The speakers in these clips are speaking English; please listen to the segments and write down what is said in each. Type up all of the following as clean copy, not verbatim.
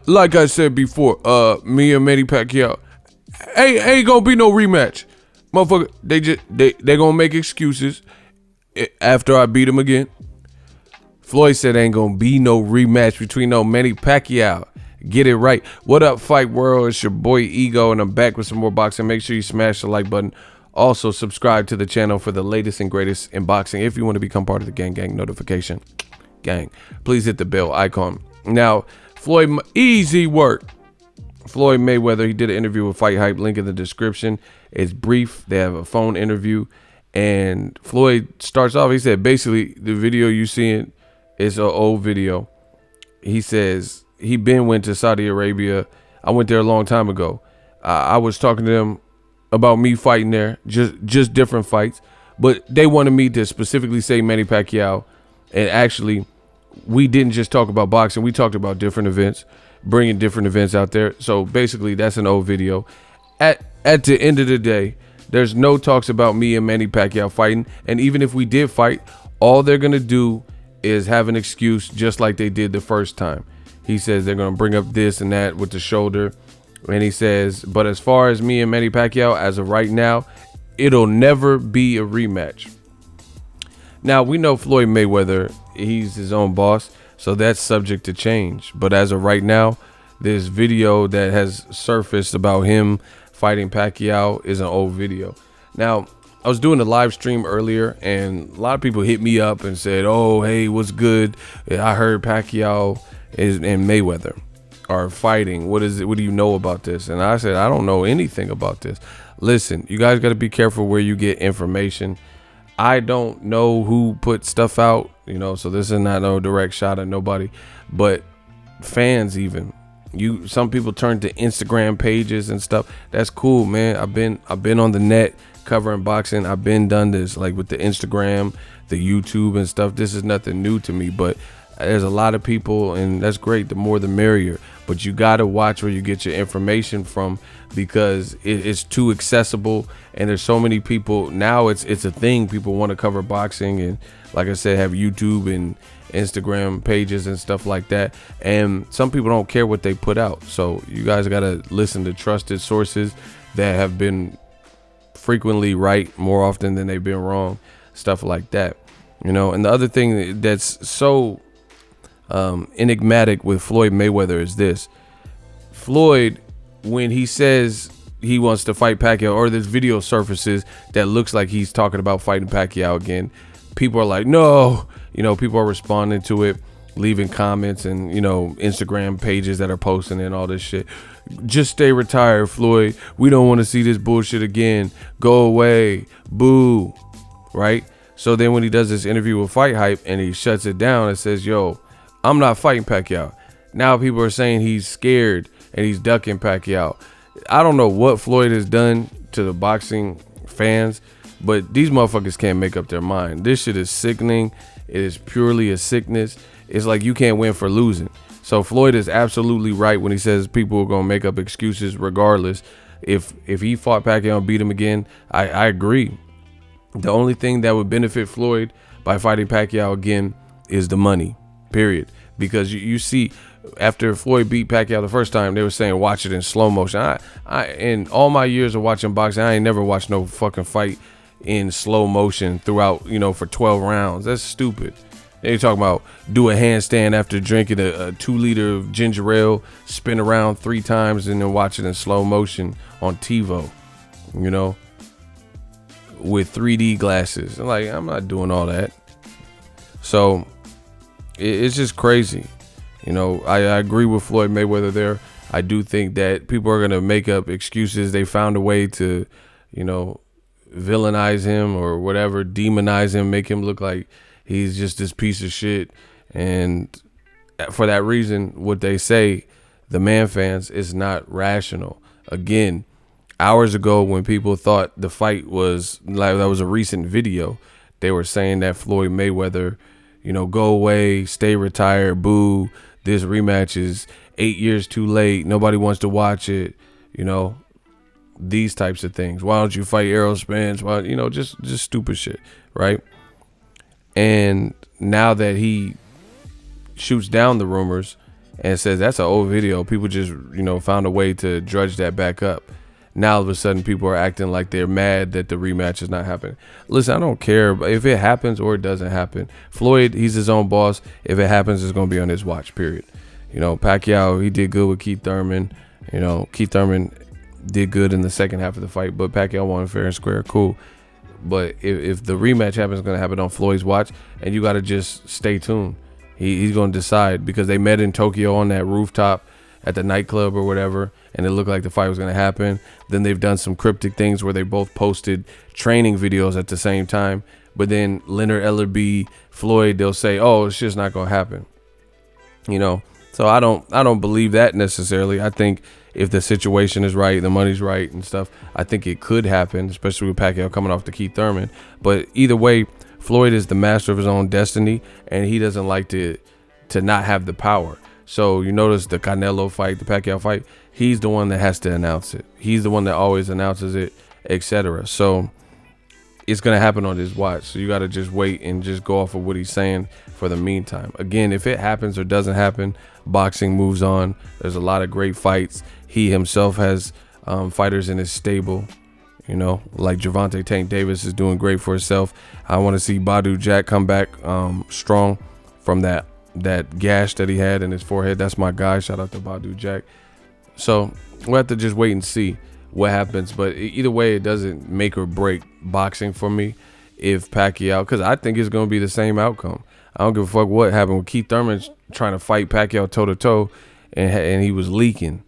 Like I said before, me and Manny Pacquiao, ain't gonna be no rematch, motherfucker. They gonna make excuses after I beat him again. Floyd said ain't gonna be no rematch between no Manny Pacquiao. Get it right. What up, Fight World? It's your boy Ego, and I'm back with some more boxing. Make sure you smash the like button. Also, subscribe to the channel for the latest and greatest in boxing. If you want to become part of the gang notification, gang, please hit the bell icon. Now, Floyd, easy work. Floyd Mayweather, he did an interview with Fight Hype. Link in the description. It's brief. They have a phone interview, and Floyd starts off. He said, basically, the video you seeing is an old video. He says he went to Saudi Arabia. I went there a long time ago. I was talking to them about me fighting there, just different fights, but they wanted me to specifically say Manny Pacquiao, and actually, we didn't just talk about boxing. We talked about different events, bringing different events out there. So basically, that's an old video. At the end of the day, there's no talks about me and Manny Pacquiao fighting. And even if we did fight, all they're going to do is have an excuse just like they did the first time. He says they're going to bring up this and that with the shoulder. And he says, but as far as me and Manny Pacquiao, as of right now, it'll never be a rematch. Now, we know Floyd Mayweather, he's his own boss, so that's subject to change. But as of right now, this video that has surfaced about him fighting Pacquiao is an old video. Now, I was doing a live stream earlier, and a lot of people hit me up and said, oh, hey, what's good? I heard Pacquiao and Mayweather are fighting. What is it? What do you know about this? And I said, I don't know anything about this. Listen, you guys got to be careful where you get information. I don't know who put stuff out, so this is not no direct shot at nobody, but fans even. Some people turn to Instagram pages and stuff. That's cool, man. I've been on the net covering boxing. I've been done this, like with the Instagram, the YouTube and stuff. This is nothing new to me, but there's a lot of people, and that's great. The more the merrier, but you got to watch where you get your information from, because it's too accessible, and there's so many people now. It's a thing. People want to cover boxing, and like I said, have YouTube and Instagram pages and stuff like that, and some people don't care what they put out. So you guys got to listen to trusted sources that have been frequently right more often than they've been wrong, stuff like that. And the other thing that's so enigmatic with Floyd Mayweather is this. Floyd, when he says he wants to fight Pacquiao, or this video surfaces that looks like he's talking about fighting Pacquiao again, people are like, no. People are responding to it, leaving comments, and Instagram pages that are posting and all this shit. Just stay retired, Floyd. We don't want to see this bullshit again. Go away. Boo. Right? So then when he does this interview with Fight Hype and he shuts it down and says, yo, I'm not fighting Pacquiao. Now people are saying he's scared and he's ducking Pacquiao. I don't know what Floyd has done to the boxing fans, but these motherfuckers can't make up their mind. This shit is sickening. It is purely a sickness. It's like you can't win for losing. So Floyd is absolutely right when he says people are going to make up excuses regardless. If he fought Pacquiao and beat him again, I agree. The only thing that would benefit Floyd by fighting Pacquiao again is the money, period. Because you see, after Floyd beat Pacquiao the first time, they were saying watch it in slow motion. I in all my years of watching boxing, I ain't never watched no fucking fight in slow motion throughout, for 12 rounds. That's stupid. They talking about do a handstand after drinking a 2-liter of ginger ale, spin around 3 times, and then watch it in slow motion on TiVo, with 3D glasses. I'm not doing all that. So it's just crazy. I agree with Floyd Mayweather there. I do think that people are going to make up excuses. They found a way to, villainize him or whatever, demonize him, make him look like he's just this piece of shit. And for that reason, what they say, the man fans, is not rational. Again, hours ago when people thought the fight was like, that was a recent video, they were saying that Floyd Mayweather, go away, stay retired, boo, this rematch is 8 years too late, nobody wants to watch it, these types of things. Why don't you fight Errol Spence? Why, just stupid shit, right? And now that he shoots down the rumors and says that's an old video, people just, found a way to drudge that back up. Now all of a sudden people are acting like they're mad that the rematch is not happening. Listen, I don't care if it happens or it doesn't happen. Floyd, he's his own boss. If it happens, it's going to be on his watch, period. Pacquiao, he did good with Keith Thurman. Keith Thurman did good in the second half of the fight, but Pacquiao won fair and square, cool. But if the rematch happens, it's going to happen on Floyd's watch, and you got to just stay tuned. He's going to decide, because they met in Tokyo on that rooftop at the nightclub or whatever, and it looked like the fight was going to happen. Then they've done some cryptic things where they both posted training videos at the same time, but then Leonard Ellerbe, Floyd, they'll say, oh, it's just not going to happen. So I don't believe that necessarily. I think if the situation is right, the money's right and stuff, I think it could happen, especially with Pacquiao coming off the Keith Thurman. But either way, Floyd is the master of his own destiny, and he doesn't like to not have the power. So you notice the Canelo fight, the Pacquiao fight, he's the one that has to announce it. He's the one that always announces it, etc. So it's going to happen on his watch. So you got to just wait and just go off of what he's saying for the meantime. Again, if it happens or doesn't happen, boxing moves on. There's a lot of great fights. He himself has fighters in his stable, like Gervonta Tank Davis is doing great for himself. I want to see Badu Jack come back strong from that gash that he had in his forehead. That's my guy. Shout out to Badu Jack. So we'll have to just wait and see what happens. But either way, it doesn't make or break boxing for me if Pacquiao, because I think it's going to be the same outcome. I don't give a fuck what happened with Keith Thurman trying to fight Pacquiao toe-to-toe, and he was leaking.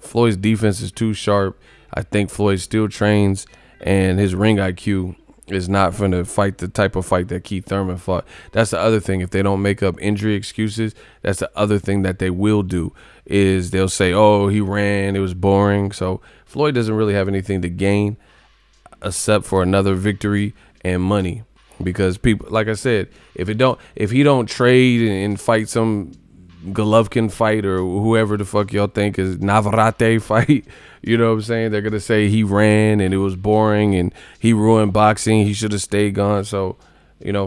Floyd's defense is too sharp. I think Floyd still trains, and his ring IQ is not going to fight the type of fight that Keith Thurman fought. That's the other thing. If they don't make up injury excuses, that's the other thing that they will do, is they'll say, oh, he ran, it was boring. So Floyd doesn't really have anything to gain except for another victory and money. Because people, like I said, if he don't trade and fight some Golovkin fight or whoever the fuck y'all think is Navarrete fight, you know what I'm saying? They're gonna say he ran and it was boring and he ruined boxing. He should have stayed gone. So,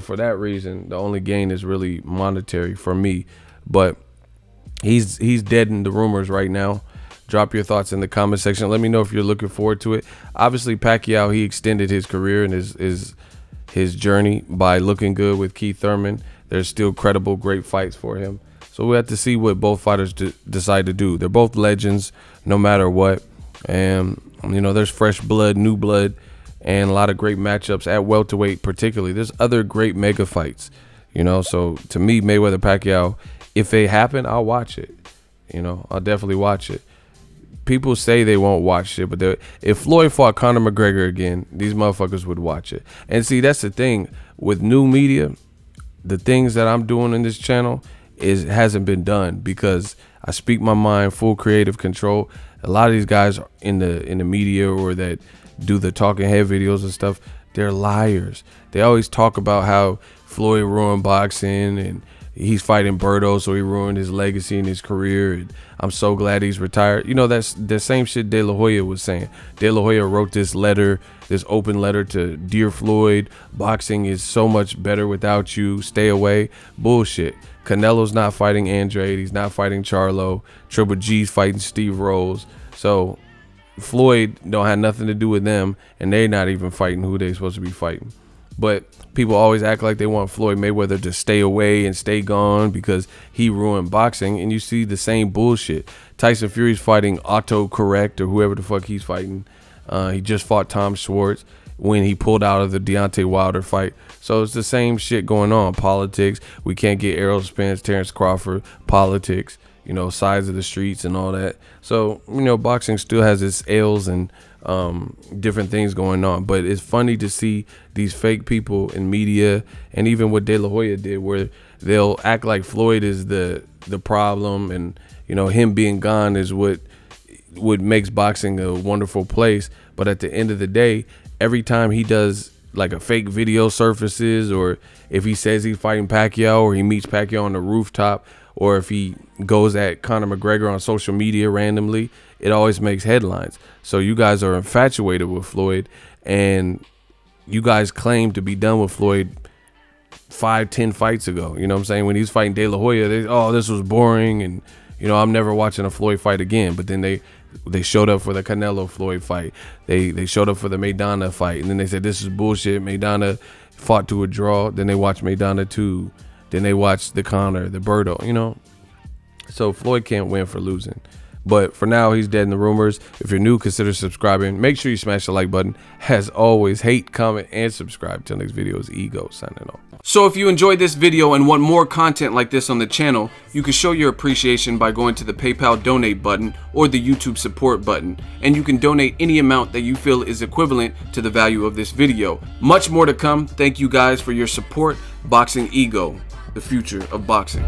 for that reason, the only gain is really monetary for me. But he's dead in the rumors right now. Drop your thoughts in the comment section. Let me know if you're looking forward to it. Obviously, Pacquiao, he extended his career and his journey by looking good with Keith Thurman. There's still credible, great fights for him. So we have to see what both fighters decide to do. They're both legends, no matter what. And, there's fresh blood, new blood, and a lot of great matchups at welterweight particularly. There's other great mega fights, So to me, Mayweather, Pacquiao, if they happen, I'll watch it. I'll definitely watch it. People say they won't watch it, but if Floyd fought Conor McGregor again, these motherfuckers would watch it. And see, that's the thing. With new media, the things that I'm doing in this channel hasn't been done because I speak my mind, full creative control. A lot of these guys in the media or that do the talking head videos and stuff, they're liars. They always talk about how Floyd ruined boxing and he's fighting Berto, so he ruined his legacy and his career. And I'm so glad he's retired. That's the same shit De La Hoya was saying. De La Hoya wrote this open letter to Dear Floyd. Boxing is so much better without you. Stay away. Bullshit. Canelo's not fighting Andrade. He's not fighting Charlo. Triple G's fighting Steve Rose. So Floyd don't have nothing to do with them, and they're not even fighting who they're supposed to be fighting. But people always act like they want Floyd Mayweather to stay away and stay gone because he ruined boxing, and you see the same bullshit. Tyson Fury's fighting autocorrect or whoever the fuck he's fighting. He just fought Tom Schwartz when he pulled out of the Deontay Wilder fight. So it's the same shit going on. Politics. We can't get Errol Spence, Terrence Crawford. Politics. Sides of the streets and all that. So, boxing still has its ails and different things going on. But it's funny to see these fake people in media, and even what De La Hoya did, where they'll act like Floyd is the problem, and him being gone is what makes boxing a wonderful place. But at the end of the day, every time he does like a fake video surfaces, or if he says he's fighting Pacquiao or he meets Pacquiao on the rooftop, or if he goes at Conor McGregor on social media randomly, it always makes headlines. So you guys are infatuated with Floyd, and you guys claim to be done with Floyd 5-10 fights ago. You know what I'm saying? When he's fighting De La Hoya, this was boring, and I'm never watching a Floyd fight again. But then they showed up for the Canelo Floyd fight. They showed up for the Maidana fight, and then they said this is bullshit. Maidana fought to a draw. Then they watched Maidana 2. Then they watched the Conor, the Berto. So Floyd can't win for losing. But for now, he's dead in the rumors. If you're new, consider subscribing. Make sure you smash the like button. As always, hate, comment, and subscribe. Till next video is Ego signing off. So if you enjoyed this video and want more content like this on the channel, you can show your appreciation by going to the PayPal donate button or the YouTube support button. And you can donate any amount that you feel is equivalent to the value of this video. Much more to come. Thank you guys for your support. Boxing Ego, the future of boxing.